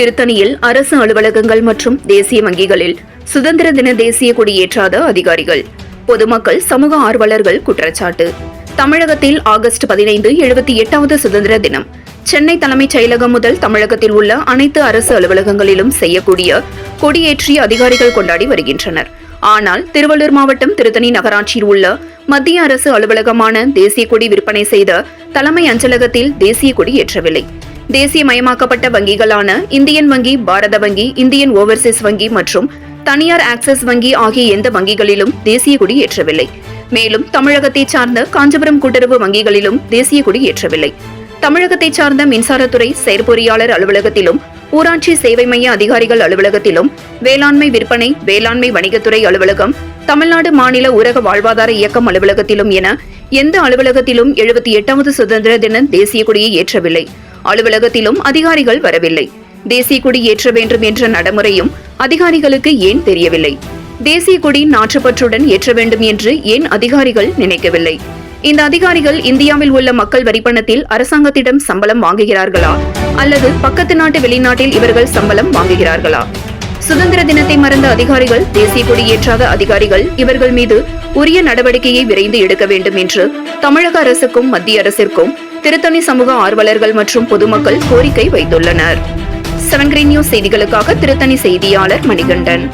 திருத்தணியில் அரசு அலுவலகங்கள் மற்றும் தேசிய வங்கிகளில் சுதந்திர தின தேசிய கொடியேற்றாத அதிகாரிகள், பொதுமக்கள், சமூக ஆர்வலர்கள் குற்றச்சாட்டு. தமிழகத்தில் ஆகஸ்ட் 15 78வது சுதந்திர தினம் சென்னை தலைமைச் செயலகம் முதல் தமிழகத்தில் உள்ள அனைத்து அரசு அலுவலகங்களிலும் செய்யக்கூடிய கொடியேற்றி அதிகாரிகள் கொண்டாடி வருகின்றனர். ஆனால் திருவள்ளூர் மாவட்டம் திருத்தணி நகராட்சியில் உள்ள மத்திய அரசு அலுவலகமான தேசிய கொடி விற்பனை செய்த தலைமை அஞ்சலகத்தில் தேசிய கொடி ஏற்றவில்லை. தேசியமயமாக்கப்பட்ட வங்கிகளான இந்தியன் வங்கி, பாரத வங்கி, இந்தியன் ஓவர்சீஸ் வங்கி மற்றும் தனியார் ஆக்சிஸ் வங்கி ஆகிய எந்த வங்கிகளிலும் தேசிய கொடி ஏற்றவில்லை. மேலும் தமிழகத்தை சார்ந்த காஞ்சிபுரம் கூட்டுறவு வங்கிகளிலும் தேசிய கொடி ஏற்றவில்லை. தமிழகத்தை சார்ந்த மின்சாரத்துறை செயற்பொறியாளர் அலுவலகத்திலும், ஊராட்சி சேவை மைய அதிகாரிகள் அலுவலகத்திலும், வேளாண்மை விற்பனை, வேளாண்மை வணிகத்துறை அலுவலகம், தமிழ்நாடு மாநில ஊரக வாழ்வாதார இயக்கம் அலுவலகத்திலும் என எந்த அலுவலகத்திலும் 78வது சுதந்திர தின தேசிய கொடியை ஏற்றவில்லை. அலுவலகத்திலும் அதிகாரிகள் வரவில்லை. தேசிய கொடி ஏற்ற வேண்டும் என்ற நடைமுறையும் அதிகாரிகளுக்கு ஏன் தெரியவில்லை? தேசிய கொடி நாற்றுப்பற்றுடன் ஏற்ற வேண்டும் என்று ஏன் அதிகாரிகள் நினைக்கவில்லை? இந்த அதிகாரிகள் இந்தியாவில் உள்ள மக்கள் வரிப்பணத்தில் அரசாங்கத்திடம் சம்பளம் வாங்குகிறார்களா அல்லது பக்கத்து நாட்டு வெளிநாட்டில் இவர்கள் சம்பளம் வாங்குகிறார்களா? சுதந்திர தினத்தை மறந்த அதிகாரிகள், தேசிய கொடி ஏற்றாத அதிகாரிகள், இவர்கள் மீது உரிய நடவடிக்கையை விரைந்து எடுக்க வேண்டும் என்று தமிழக அரசுக்கும் மத்திய அரசிற்கும் திருத்தணி சமூக ஆர்வலர்கள் மற்றும் பொதுமக்கள் கோரிக்கை வைத்துள்ளனர். 7 Green News செய்திகளுக்காக திருத்தணி செய்தியாளர் மணிகண்டன்.